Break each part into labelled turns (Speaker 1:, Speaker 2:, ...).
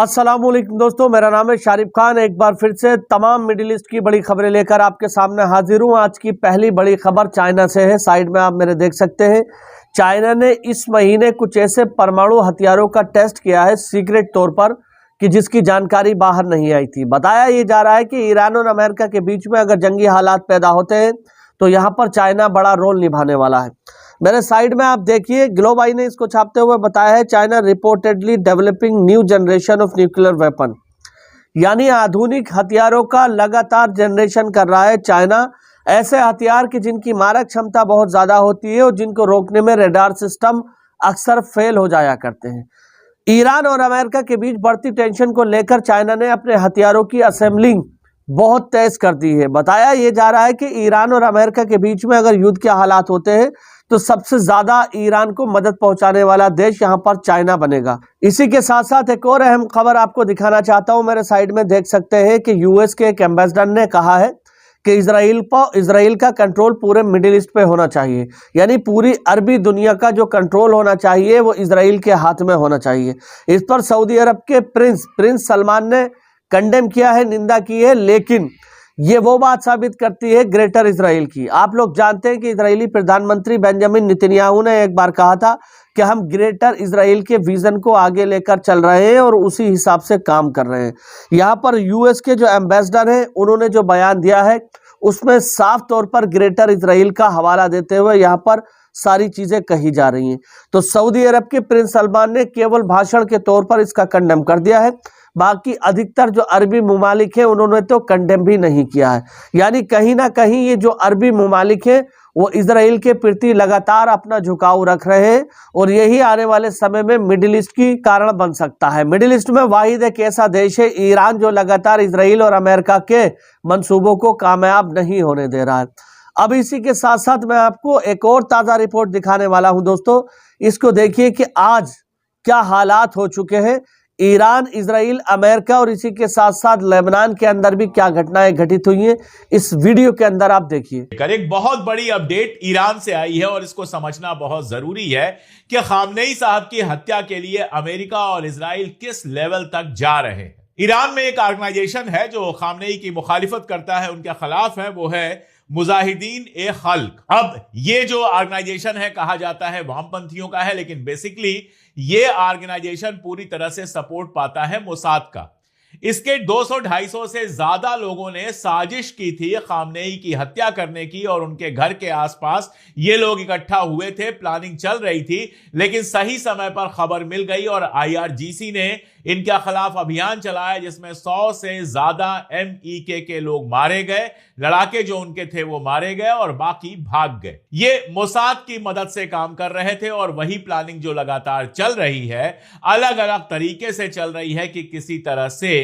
Speaker 1: अस्सलामुअलैकुम दोस्तों, मेरा नाम है शारिफ खान। एक बार फिर से तमाम मिडिल ईस्ट की बड़ी खबरें लेकर आपके सामने हाजिर हूं। आज की पहली बड़ी खबर चाइना से है। साइड में आप मेरे देख सकते हैं, चाइना ने इस महीने कुछ ऐसे परमाणु हथियारों का टेस्ट किया है सीक्रेट तौर पर कि जिसकी जानकारी बाहर नहीं आई थी। बताया ये जा रहा है कि ईरान और अमेरिका के बीच में अगर जंगी हालात पैदा होते हैं तो यहाँ पर चाइना बड़ा रोल निभाने वाला है। मेरे साइड में आप देखिए, ग्लोब आई ने इसको छापते हुए बताया है, China reportedly developing new generation of nuclear weapon, यानी आधुनिक हथियारों का लगातार जनरेशन कर रहा है चाइना। ऐसे हथियार की जिनकी मारक क्षमता बहुत ज्यादा होती है और जिनको रोकने में रडार सिस्टम अक्सर फेल हो जाया करते हैं। ईरान और अमेरिका के बीच बढ़ती टेंशन को लेकर चाइना ने अपने हथियारों की असेंबलिंग बहुत तेज कर दी है। बताया यह जा रहा है कि ईरान और अमेरिका के बीच में अगर युद्ध के हालात होते हैं तो सबसे ज्यादा ईरान को मदद पहुंचाने वाला देश यहां पर चाइना बनेगा। इसी के साथ साथ एक और अहम खबर आपको दिखाना चाहता हूं। मेरे साइड में देख सकते हैं कि यूएस के एक एम्बेसडर ने कहा है कि इजराइल का कंट्रोल पूरे मिडिल ईस्ट पे होना चाहिए, यानी पूरी अरबी दुनिया का जो कंट्रोल होना चाहिए वो इजराइल के हाथ में होना चाहिए। इस पर सऊदी अरब के प्रिंस सलमान ने कंडेम किया है, निंदा की है, लेकिन ये वो बात साबित करती है ग्रेटर इजराइल की। आप लोग जानते हैं कि इजरायली प्रधानमंत्री बेंजामिन नेतन्याहू ने एक बार कहा था कि हम ग्रेटर इजराइल के विजन को आगे लेकर चल रहे हैं और उसी हिसाब से काम कर रहे हैं। यहाँ पर यूएस के जो एम्बेसडर हैं उन्होंने जो बयान दिया है उसमें साफ तौर पर ग्रेटर इजराइल का हवाला देते हुए यहाँ पर सारी चीजें कही जा रही हैं। तो सऊदी अरब के प्रिंस सलमान ने केवल भाषण के तौर पर इसका कंडेम कर दिया है, बाकी अधिकतर जो अरबी मुमालिक हैं उन्होंने तो कंडेम भी नहीं किया है। यानी कहीं ना कहीं ये जो अरबी मुमालिक हैं वो इजराइल के प्रति लगातार अपना झुकाव रख रहे हैं और यही आने वाले समय में मिडिल ईस्ट की कारण बन सकता है। मिडिल ईस्ट में वाहिद एक ऐसा देश है ईरान जो लगातार इजराइल और अमेरिका के मंसूबों को कामयाब नहीं होने दे रहा है। अब इसी के साथ साथ मैं आपको एक और ताजा रिपोर्ट दिखाने वाला हूं दोस्तों। इसको देखिए कि आज क्या हालात हो चुके हैं ईरान, इजराइल, अमेरिका और इसी के साथ साथ लेबनान के अंदर भी क्या घटनाएं घटित हुई हैं, इस वीडियो के अंदर आप देखिए।
Speaker 2: एक बहुत बड़ी अपडेट ईरान से आई है और इसको समझना बहुत जरूरी है कि खामनेई साहब की हत्या के लिए अमेरिका और इजराइल किस लेवल तक जा रहे हैं। ईरान में एक ऑर्गेनाइजेशन है जो खामनेई की मुखालिफत करता है, उनके खिलाफ है, वो है मुजाहिदीन ए खल्क। अब ये जो ऑर्गेनाइजेशन है कहा जाता है वामपंथियों का है, लेकिन बेसिकली ये ऑर्गेनाइजेशन पूरी तरह से सपोर्ट पाता है मोसाद का। इसके 200-250 से ज्यादा लोगों ने साजिश की थी खामनेई की हत्या करने की और उनके घर के आसपास ये लोग इकट्ठा हुए थे, प्लानिंग चल रही थी, लेकिन सही समय पर खबर मिल गई और आईआरजीसी ने इनके खिलाफ अभियान चलाया जिसमें 100 से ज्यादा एमईके के लोग मारे गए, लड़ाके जो उनके थे वो मारे गए और बाकी भाग गए। ये मोसाद की मदद से काम कर रहे थे और वही प्लानिंग जो लगातार चल रही है, अलग अलग तरीके से चल रही है कि किसी तरह से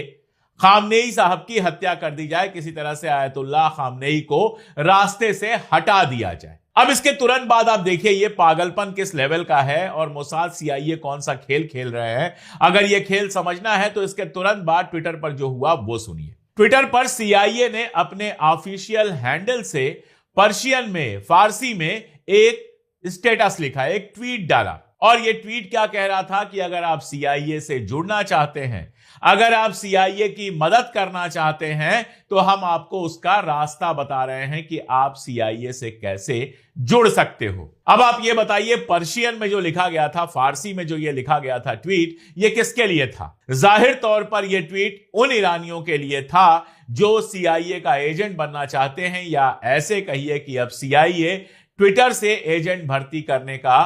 Speaker 2: खामनेई साहब की हत्या कर दी जाए, किसी तरह से आयतुल्लाह खामनेई को रास्ते से हटा दिया जाए। अब इसके तुरंत बाद आप देखिए ये पागलपन किस लेवल का है और मोसाद सीआईए कौन सा खेल खेल रहे हैं। अगर ये खेल समझना है तो इसके तुरंत बाद ट्विटर पर जो हुआ वो सुनिए। ट्विटर पर सीआईए ने अपने ऑफिशियल हैंडल से पर्शियन में, फारसी में एक स्टेटस लिखा, एक ट्वीट डाला और ये ट्वीट क्या कह रहा था कि अगर आप सीआईए से जुड़ना चाहते हैं, अगर आप सीआईए की मदद करना चाहते हैं तो हम आपको उसका रास्ता बता रहे हैं कि आप सीआईए से कैसे जुड़ सकते हो। अब आप ये बताइए, पर्शियन में जो लिखा गया था, फारसी में जो ये लिखा गया था ट्वीट, ये किसके लिए था? जाहिर तौर पर यह ट्वीट उन ईरानियों के लिए था जो सीआईए का एजेंट बनना चाहते हैं, या ऐसे कहिए कि अब सीआईए ट्विटर से एजेंट भर्ती करने का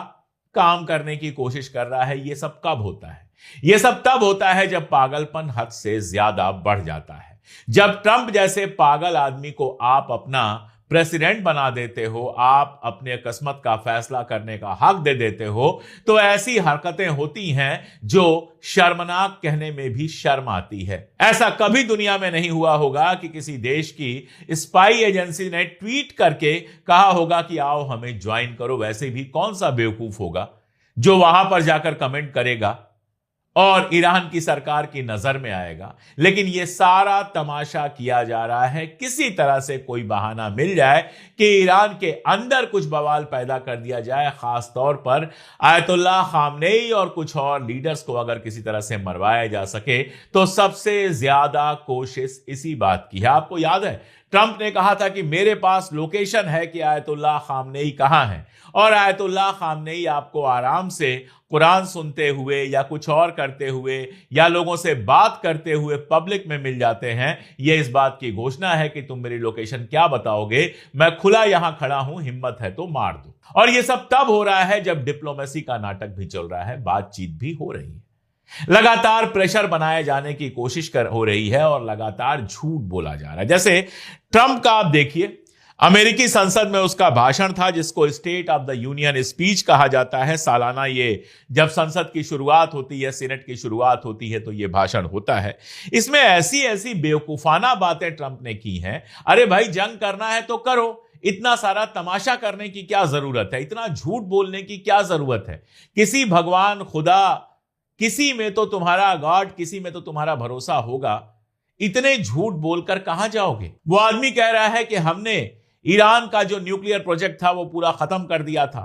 Speaker 2: काम करने की कोशिश कर रहा है। ये सब कब होता है? ये सब तब होता है जब पागलपन हद से ज्यादा बढ़ जाता है। जब ट्रंप जैसे पागल आदमी को आप अपना प्रेसिडेंट बना देते हो, आप अपने किस्मत का फैसला करने का हक दे देते हो, तो ऐसी हरकतें होती हैं जो शर्मनाक कहने में भी शर्म आती है। ऐसा कभी दुनिया में नहीं हुआ होगा कि किसी देश की स्पाई एजेंसी ने ट्वीट करके कहा होगा कि आओ हमें ज्वाइन करो। वैसे भी कौन सा बेवकूफ होगा जो वहां पर जाकर कमेंट करेगा और ईरान की सरकार की नजर में आएगा। लेकिन यह सारा तमाशा किया जा रहा है, किसी तरह से कोई बहाना मिल जाए कि ईरान के अंदर कुछ बवाल पैदा कर दिया जाए, खास तौर पर आयतुल्लाह खामनेई और कुछ और लीडर्स को अगर किसी तरह से मरवाया जा सके तो सबसे ज्यादा कोशिश इसी बात की है। आपको याद है ट्रंप ने कहा था कि मेरे पास लोकेशन है कि आयतुल्लाह खामनेई कहां है, और आयतुल्लाह खामनेई आपको आराम से कुरान सुनते हुए या कुछ और करते हुए या लोगों से बात करते हुए पब्लिक में मिल जाते हैं। यह इस बात की घोषणा है कि तुम मेरी लोकेशन क्या बताओगे, मैं खुला यहां खड़ा हूं, हिम्मत है तो मार दो। और यह सब तब हो रहा है जब डिप्लोमेसी का नाटक भी चल रहा है, बातचीत भी हो रही है, लगातार प्रेशर बनाए जाने की कोशिश हो रही है और लगातार झूठ बोला जा रहा है। जैसे ट्रंप का आप देखिए, अमेरिकी संसद में उसका भाषण था जिसको state of the union speech कहा जाता है। सालाना ये जब संसद की शुरुआत होती है, सीनेट की शुरुआत होती है, तो ये भाषण होता है। इसमें ऐसी ऐसी बेवकूफाना बातें ट्रंप ने की हैं। अरे भाई, जंग करना है तो करो, इतना सारा तमाशा करने की क्या जरूरत है, इतना झूठ बोलने की क्या जरूरत है। किसी भगवान खुदा, किसी में तो तुम्हारा गॉड, किसी में तो तुम्हारा भरोसा होगा। इतने झूठ बोलकर कहां जाओगे। वो आदमी कह रहा है कि हमने ईरान का जो न्यूक्लियर प्रोजेक्ट था वो पूरा खत्म कर दिया था,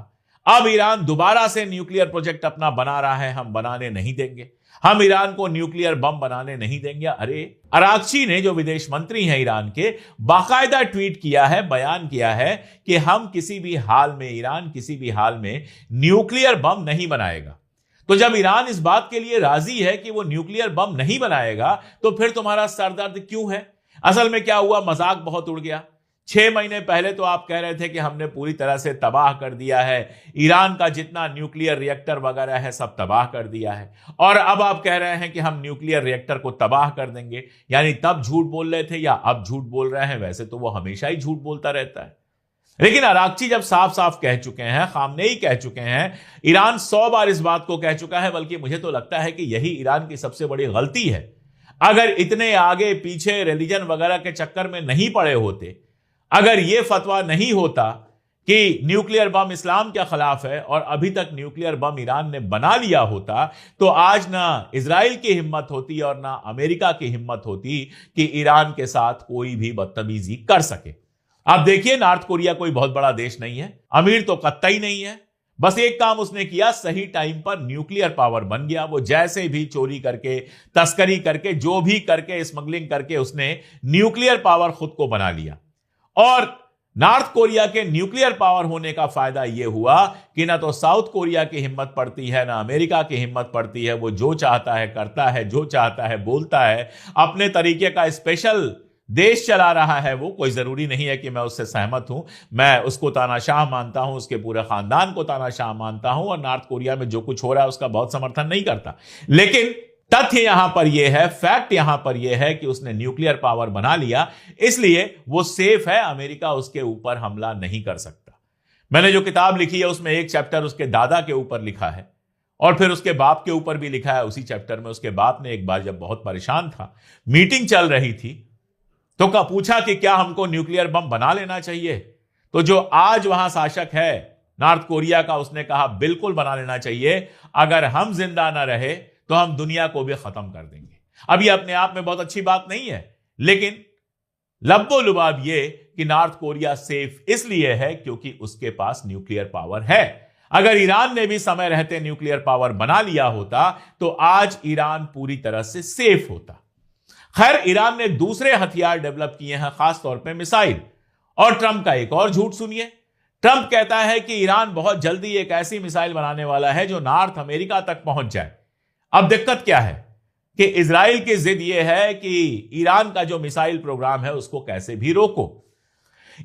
Speaker 2: अब ईरान दोबारा से न्यूक्लियर प्रोजेक्ट अपना बना रहा है, हम बनाने नहीं देंगे, हम ईरान को न्यूक्लियर बम बनाने नहीं देंगे। अरे, अरागची ने, जो विदेश मंत्री हैं ईरान के, बाकायदा ट्वीट किया है, बयान किया है कि हम किसी भी हाल में, ईरान किसी भी हाल में न्यूक्लियर बम नहीं बनाएगा। तो जब ईरान इस बात के लिए राजी है कि वो न्यूक्लियर बम नहीं बनाएगा, तो फिर तुम्हारा सरदर्द क्यों है। असल में क्या हुआ, मजाक बहुत उड़ गया। 6 महीने पहले तो आप कह रहे थे कि हमने पूरी तरह से तबाह कर दिया है, ईरान का जितना न्यूक्लियर रिएक्टर वगैरह है सब तबाह कर दिया है, और अब आप कह रहे हैं कि हम न्यूक्लियर रिएक्टर को तबाह कर देंगे। यानी तब झूठ बोल रहे थे या अब झूठ बोल रहे हैं। वैसे तो वो हमेशा ही झूठ बोलता रहता है। लेकिन अरागची जब साफ साफ कह चुके हैं, खामनेई कह चुके हैं, ईरान 100 बार इस बात को कह चुका है, बल्कि मुझे तो लगता है कि यही ईरान की सबसे बड़ी गलती है। अगर इतने आगे पीछे रिलीजन वगैरह के चक्कर में नहीं पड़े होते, अगर यह फतवा नहीं होता कि न्यूक्लियर बम इस्लाम के खिलाफ है और अभी तक न्यूक्लियर बम ईरान ने बना लिया होता, तो आज ना इजराइल की हिम्मत होती और ना अमेरिका की हिम्मत होती कि ईरान के साथ कोई भी बदतमीजी कर सके। आप देखिए, नॉर्थ कोरिया कोई बहुत बड़ा देश नहीं है, अमीर तो कतई नहीं है, बस एक काम उसने किया, सही टाइम पर न्यूक्लियर पावर बन गया। वो जैसे भी चोरी करके, तस्करी करके, जो भी करके, स्मगलिंग करके उसने न्यूक्लियर पावर खुद को बना लिया। और नॉर्थ कोरिया के न्यूक्लियर पावर होने का फायदा यह हुआ कि ना तो साउथ कोरिया की हिम्मत पड़ती है, ना अमेरिका की हिम्मत पड़ती है। वो जो चाहता है करता है, जो चाहता है बोलता है, अपने तरीके का स्पेशल देश चला रहा है। वो कोई जरूरी नहीं है कि मैं उससे सहमत हूं, मैं उसको तानाशाह मानता हूं, उसके पूरे खानदान को तानाशाह मानता हूं, और नॉर्थ कोरिया में जो कुछ हो रहा है उसका बहुत समर्थन नहीं करता। लेकिन तथ्य यहां पर यह है, फैक्ट यहां पर यह है कि उसने न्यूक्लियर पावर बना लिया, इसलिए वो सेफ है, अमेरिका उसके ऊपर हमला नहीं कर सकता। मैंने जो किताब लिखी है उसमें एक चैप्टर उसके दादा के ऊपर लिखा है और फिर उसके बाप के ऊपर भी लिखा है। उसी चैप्टर में उसके बाप ने एक बार जब बहुत परेशान था, मीटिंग चल रही थी, तो पूछा कि क्या हमको न्यूक्लियर बम बना लेना चाहिए। तो जो आज वहां शासक है नॉर्थ कोरिया का, उसने कहा बिल्कुल बना लेना चाहिए, अगर हम जिंदा ना रहे तो हम दुनिया को भी खत्म कर देंगे। अब ये अपने आप में बहुत अच्छी बात नहीं है, लेकिन लब्बो लुबाब ये कि नॉर्थ कोरिया सेफ इसलिए है क्योंकि उसके पास न्यूक्लियर पावर है। अगर ईरान ने भी समय रहते न्यूक्लियर पावर बना लिया होता तो आज ईरान पूरी तरह से सेफ होता। खैर, ईरान ने दूसरे हथियार डेवलप किए हैं, खासतौर पे मिसाइल। और ट्रंप का एक और झूठ सुनिए। ट्रंप कहता है कि ईरान बहुत जल्दी एक ऐसी मिसाइल बनाने वाला है जो नॉर्थ अमेरिका तक पहुंच जाए। अब दिक्कत क्या है कि इजराइल की जिद यह है कि ईरान का जो मिसाइल प्रोग्राम है उसको कैसे भी रोको।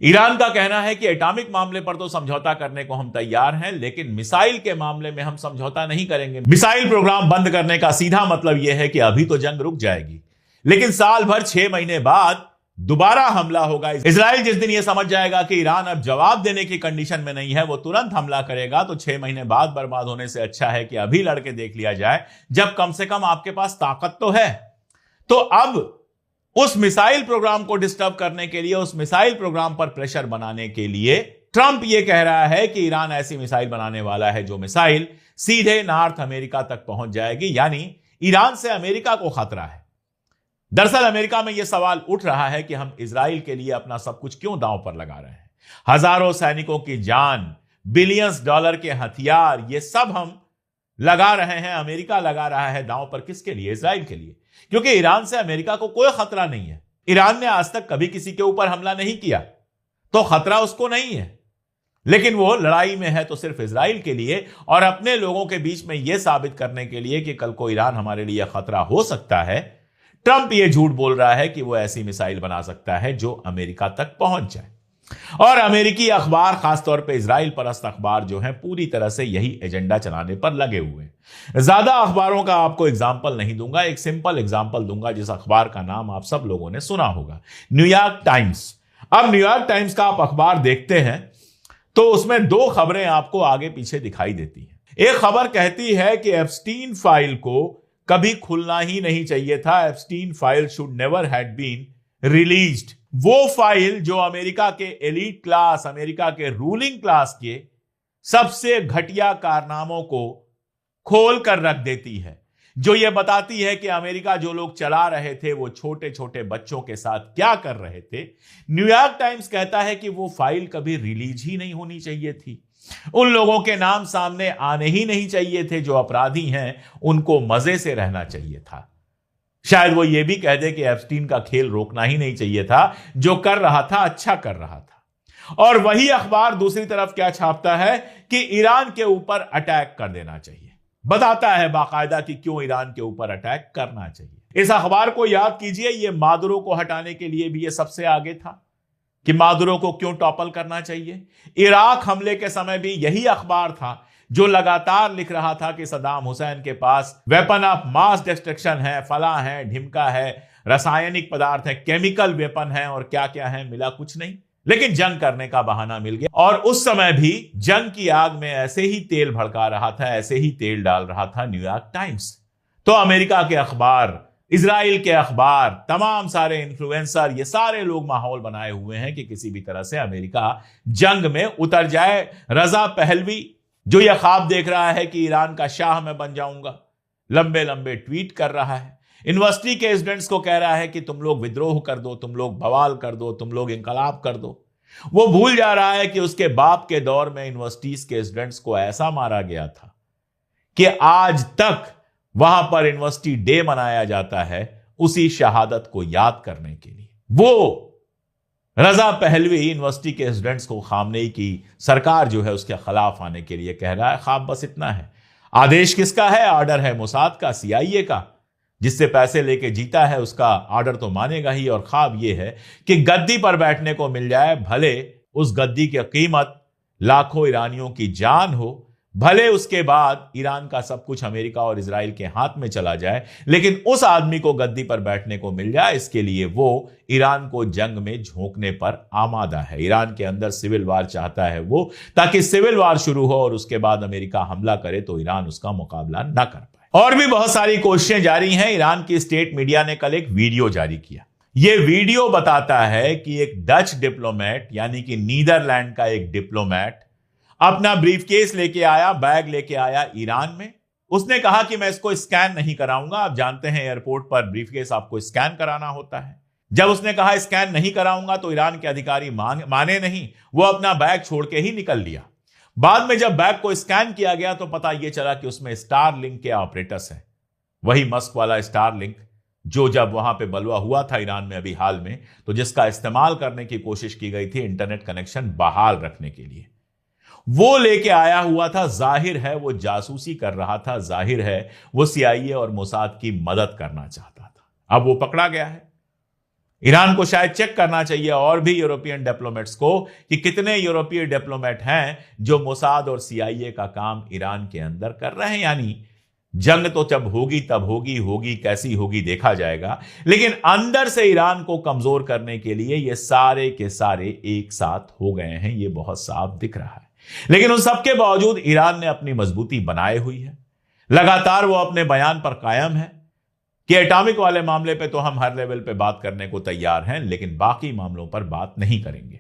Speaker 2: ईरान का कहना है कि एटॉमिक मामले पर तो समझौता करने को हम तैयार हैं, लेकिन मिसाइल के मामले में हम समझौता नहीं करेंगे। मिसाइल प्रोग्राम बंद करने का सीधा मतलब यह है कि अभी तो जंग रुक जाएगी, लेकिन साल भर 6 महीने बाद दोबारा हमला होगा। इजराइल जिस दिन यह समझ जाएगा कि ईरान अब जवाब देने की कंडीशन में नहीं है, वो तुरंत हमला करेगा। तो 6 महीने बाद बर्बाद होने से अच्छा है कि अभी लड़के देख लिया जाए, जब कम से कम आपके पास ताकत तो है। तो अब उस मिसाइल प्रोग्राम को डिस्टर्ब करने के लिए, उस मिसाइल प्रोग्राम पर प्रेशर बनाने के लिए ट्रंप यह कह रहा है कि ईरान ऐसी मिसाइल बनाने वाला है जो मिसाइल सीधे नॉर्थ अमेरिका तक पहुंच जाएगी, यानी ईरान से अमेरिका को खतरा है। दरअसल अमेरिका में यह सवाल उठ रहा है कि हम इजराइल के लिए अपना सब कुछ क्यों दांव पर लगा रहे हैं। हजारों सैनिकों की जान, बिलियंस डॉलर के हथियार, ये सब हम लगा रहे हैं, अमेरिका लगा रहा है दांव पर। किसके लिए? इजराइल के लिए, क्योंकि ईरान से अमेरिका को कोई खतरा नहीं है। ईरान ने आज तक कभी किसी के ऊपर हमला नहीं किया, तो खतरा उसको नहीं है। लेकिन वो लड़ाई में है तो सिर्फ इजराइल के लिए और अपने लोगों के बीच में यह साबित करने के लिए कि कल को ईरान हमारे लिए खतरा हो सकता है। ट्रंप ये झूठ बोल रहा है कि वो ऐसी मिसाइल बना सकता है जो अमेरिका तक पहुंच जाए। और अमेरिकी अखबार, खासतौर पे इजराइल परस्त अखबार जो हैं, पूरी तरह से यही एजेंडा चलाने पर लगे हुए हैं। ज्यादा अखबारों का आपको एग्जाम्पल नहीं दूंगा, एक सिंपल एग्जाम्पल दूंगा जिस अखबार का नाम आप सब लोगों ने सुना होगा, न्यूयॉर्क टाइम्स। अब न्यूयॉर्क टाइम्स का आप अखबार देखते हैं तो उसमें दो खबरें आपको आगे पीछे दिखाई देती हैं। एक खबर कहती है कि एप्स्टीन फाइल को कभी खुलना ही नहीं चाहिए था, Epstein file should never had been released. वो फाइल जो अमेरिका के एलीट क्लास, अमेरिका के रूलिंग क्लास के सबसे घटिया कारनामों को खोल कर रख देती है, जो यह बताती है कि अमेरिका जो लोग चला रहे थे वो छोटे छोटे बच्चों के साथ क्या कर रहे थे। न्यूयॉर्क टाइम्स कहता है कि वो फाइल कभी रिलीज ही नहीं होनी चाहिए थी, उन लोगों के नाम सामने आने ही नहीं चाहिए थे जो अपराधी हैं, उनको मजे से रहना चाहिए था। शायद वो ये भी कह दे कि एप्स्टीन का खेल रोकना ही नहीं चाहिए था, जो कर रहा था अच्छा कर रहा था। और वही अखबार दूसरी तरफ क्या छापता है कि ईरान के ऊपर अटैक कर देना चाहिए, बताता है बाकायदा कि क्यों ईरान के ऊपर अटैक करना चाहिए। इस अखबार को याद कीजिए, ये मादुरो को हटाने के लिए भी ये सबसे आगे था कि मादुरो को क्यों टॉपल करना चाहिए। इराक हमले के समय भी यही अखबार था जो लगातार लिख रहा था कि सद्दाम हुसैन के पास वेपन ऑफ मास डिस्ट्रक्शन है, फला है, ढिमका है, रासायनिक पदार्थ है, केमिकल वेपन है और क्या क्या है। मिला कुछ नहीं, लेकिन जंग करने का बहाना मिल गया। और उस समय भी जंग की आग में ऐसे ही तेल भड़का रहा था, ऐसे ही तेल डाल रहा था न्यूयॉर्क टाइम्स। तो अमेरिका के अखबार, इजराइल के अखबार, तमाम सारे इन्फ्लुएंसर, ये सारे लोग माहौल बनाए हुए हैं कि किसी भी तरह से अमेरिका जंग में उतर जाए। रजा पहलवी जो यह ख्वाब देख रहा है कि ईरान का शाह मैं बन जाऊंगा, लंबे लंबे ट्वीट कर रहा है। यूनिवर्सिटी के स्टूडेंट्स को कह रहा है कि तुम लोग विद्रोह कर दो, तुम लोग बवाल कर दो, तुम लोग इंकलाब कर दो। वो भूल जा रहा है कि उसके बाप के दौर में यूनिवर्सिटीज के स्टूडेंट्स को ऐसा मारा गया था कि आज तक वहां पर यूनिवर्सिटी डे मनाया जाता है उसी शहादत को याद करने के लिए। वो रजा पहलवी यूनिवर्सिटी के स्टूडेंट्स को खामनेई की सरकार जो है उसके खिलाफ आने के लिए कह रहा है। ख्वाब बस इतना है। आदेश किसका है? ऑर्डर है मोसाद का, CIA का, जिससे पैसे लेके जीता है उसका ऑर्डर तो मानेगा ही। और ख्वाब यह है कि गद्दी पर बैठने को मिल जाए, भले उस गद्दी की कीमत लाखों ईरानियों की जान हो, भले उसके बाद ईरान का सब कुछ अमेरिका और इजराइल के हाथ में चला जाए, लेकिन उस आदमी को गद्दी पर बैठने को मिल जाए। इसके लिए वो ईरान को जंग में झोंकने पर आमादा है। ईरान के अंदर सिविल वार चाहता है वो, ताकि सिविल वार शुरू हो और उसके बाद अमेरिका हमला करे तो ईरान उसका मुकाबला ना कर पाए। और भी बहुत सारी कोशिशें जारी हैं। ईरान की स्टेट मीडिया ने कल एक वीडियो जारी किया। यह वीडियो बताता है कि एक डच डिप्लोमेट, यानी कि नीदरलैंड का एक डिप्लोमेट, अपना ब्रीफकेस लेके आया, बैग लेके आया ईरान में। उसने कहा कि मैं इसको स्कैन नहीं कराऊंगा। आप जानते हैं एयरपोर्ट पर ब्रीफकेस आपको स्कैन कराना होता है। जब उसने कहा स्कैन नहीं कराऊंगा तो ईरान के अधिकारी माने नहीं, वो अपना बैग छोड़ के ही निकल लिया। बाद में जब बैग को स्कैन किया गया तो पता यह चला कि उसमें स्टारलिंक के ऑपरेटर्स हैं, वही मस्क वाला स्टारलिंक जो जब वहां पे बलवा हुआ था ईरान में अभी हाल में, तो जिसका इस्तेमाल करने की कोशिश की गई थी इंटरनेट कनेक्शन बहाल रखने के लिए, वो लेके आया हुआ था। जाहिर है वो जासूसी कर रहा था, जाहिर है वो CIA और मोसाद की मदद करना चाहता था। अब वो पकड़ा गया है। ईरान को शायद चेक करना चाहिए और भी यूरोपियन डिप्लोमेट्स को कि कितने यूरोपीय डिप्लोमेट हैं जो मोसाद और CIA का काम ईरान के अंदर कर रहे हैं। यानी जंग तो जब होगी तब होगी कैसी होगी देखा जाएगा, लेकिन अंदर से ईरान को कमजोर करने के लिए ये सारे के सारे एक साथ हो गए हैं, ये बहुत साफ दिख रहा है। लेकिन उन सबके बावजूद ईरान ने अपनी मजबूती बनाए हुई है। लगातार वो अपने बयान पर कायम है कि एटॉमिक वाले मामले पे तो हम हर लेवल पे बात करने को तैयार हैं, लेकिन बाकी मामलों पर बात नहीं करेंगे।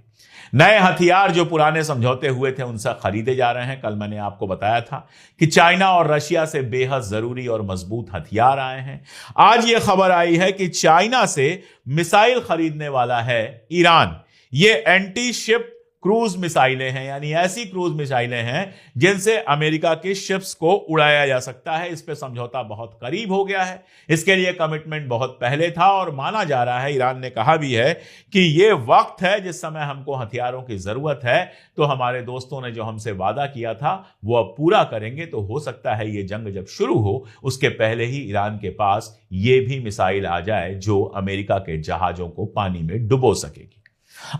Speaker 2: नए हथियार जो पुराने समझौते हुए थे उनसे खरीदे जा रहे हैं। कल मैंने आपको बताया था कि चाइना और रशिया से बेहद जरूरी और मजबूत हथियार आए हैं। आज यह खबर आई है कि चाइना से मिसाइल खरीदने वाला है ईरान। ये एंटी शिप क्रूज मिसाइलें हैं, यानी ऐसी क्रूज मिसाइलें हैं जिनसे अमेरिका की शिप्स को उड़ाया जा सकता है। इस पे समझौता बहुत करीब हो गया है। इसके लिए कमिटमेंट बहुत पहले था और माना जा रहा है, ईरान ने कहा भी है कि ये वक्त है जिस समय हमको हथियारों की जरूरत है, तो हमारे दोस्तों ने जो हमसे वादा किया था वो अब पूरा करेंगे। तो हो सकता है ये जंग जब शुरू हो उसके पहले ही ईरान के पास ये भी मिसाइल आ जाए जो अमेरिका के जहाजों को पानी में डुबो सकेगी।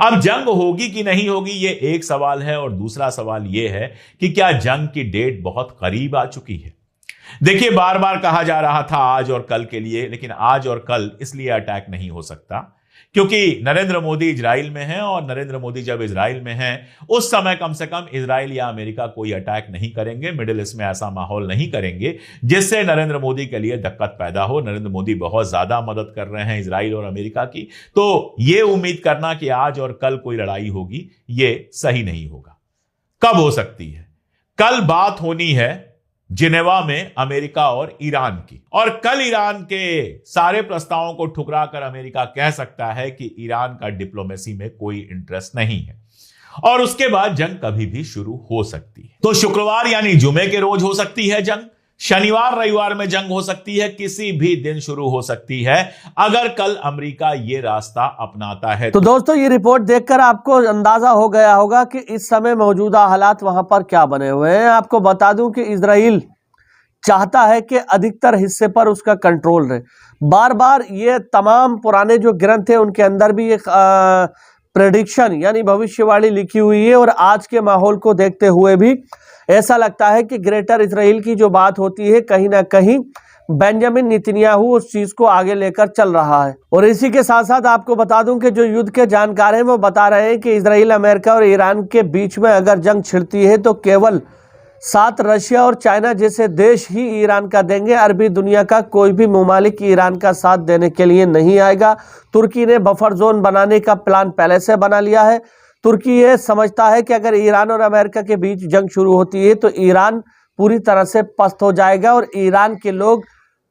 Speaker 2: अब जंग होगी कि नहीं होगी ये एक सवाल है, और दूसरा सवाल यह है कि क्या जंग की डेट बहुत करीब आ चुकी है। देखिए, बार बार कहा जा रहा था आज और कल के लिए, लेकिन आज और कल इसलिए अटैक नहीं हो सकता क्योंकि नरेंद्र मोदी इजराइल में हैं, और नरेंद्र मोदी जब इजराइल में हैं उस समय कम से कम इजराइल या अमेरिका कोई अटैक नहीं करेंगे, मिडिल ईस्ट में ऐसा माहौल नहीं करेंगे जिससे नरेंद्र मोदी के लिए दिक्कत पैदा हो। नरेंद्र मोदी बहुत ज्यादा मदद कर रहे हैं इजराइल और अमेरिका की, तो यह उम्मीद करना कि आज और कल कोई लड़ाई होगी ये सही नहीं होगा। कब हो सकती है? कल बात होनी है जिनेवा में अमेरिका और ईरान की, और कल ईरान के सारे प्रस्तावों को ठुकराकर अमेरिका कह सकता है कि ईरान का डिप्लोमेसी में कोई इंटरेस्ट नहीं है, और उसके बाद जंग कभी भी शुरू हो सकती है। तो शुक्रवार यानी जुमे के रोज हो सकती है जंग, शनिवार रविवार में जंग हो सकती है, किसी भी दिन शुरू हो सकती है अगर कल अमेरिका ये रास्ता अपनाता है।
Speaker 1: तो दोस्तों, ये रिपोर्ट देखकर आपको अंदाजा हो गया होगा कि इस समय मौजूदा हालात वहां पर क्या बने हुए हैं। आपको बता दूं कि इजराइल चाहता है कि अधिकतर हिस्से पर उसका कंट्रोल रहे। बार बार ये तमाम पुराने जो ग्रंथ है उनके अंदर भी एक प्रेडिक्शन यानी भविष्यवाणी लिखी हुई है, और आज के माहौल को देखते हुए भी ऐसा लगता है कि ग्रेटर इजराइल की जो बात होती है कहीं ना कहीं बेंजामिन नेतन्याहू उस चीज को आगे लेकर चल रहा है। और इसी के साथ साथ आपको बता दूं कि जो युद्ध के जानकार हैं वो बता रहे हैं कि इजराइल, अमेरिका और ईरान के बीच में अगर जंग छिड़ती है तो केवल साथ रशिया और चाइना जैसे देश ही ईरान का देंगे। अरबी दुनिया का कोई भी ममालिक ईरान का साथ देने के लिए नहीं आएगा। तुर्की ने बफर जोन बनाने का प्लान पहले से बना लिया है। तुर्की ये समझता है कि अगर ईरान और अमेरिका के बीच जंग शुरू होती है तो ईरान पूरी तरह से पस्त हो जाएगा और ईरान के लोग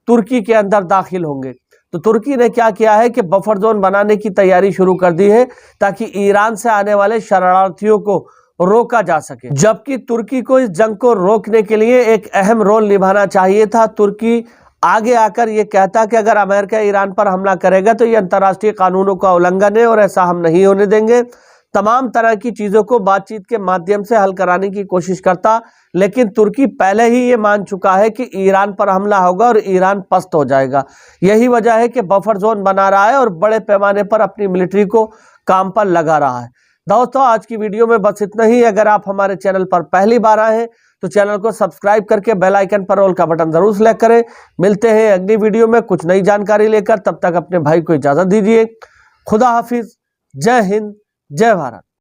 Speaker 1: तुर्की के अंदर दाखिल होंगे। तो तुर्की ने क्या किया है कि बफर जोन बनाने की तैयारी शुरू कर दी है ताकि ईरान से आने वाले शरणार्थियों को रोका जा सके। जबकि तुर्की को इस जंग को रोकने के लिए एक अहम रोल निभाना चाहिए था। तुर्की आगे आकर यह कहता कि अगर अमेरिका ईरान पर हमला करेगा तो यह अंतर्राष्ट्रीय कानूनों का उल्लंघन है और ऐसा हम नहीं होने देंगे। तमाम तरह की चीजों को बातचीत के माध्यम से हल कराने की कोशिश करता, लेकिन तुर्की पहले ही ये मान चुका है कि ईरान पर हमला होगा और ईरान पस्त हो जाएगा। यही वजह है कि बफर जोन बना रहा है और बड़े पैमाने पर अपनी मिलिट्री को काम पर लगा रहा है। दोस्तों, आज की वीडियो में बस इतना ही। अगर आप हमारे चैनल पर पहली बार आए हैं तो चैनल को सब्सक्राइब करके बेल आइकन पर ऑल का बटन जरूर सेलेक्ट करें। मिलते हैं अगली वीडियो में कुछ नई जानकारी लेकर। तब तक अपने भाई को इजाजत दीजिए। खुदा हाफिज। जय हिंद, जय भारत।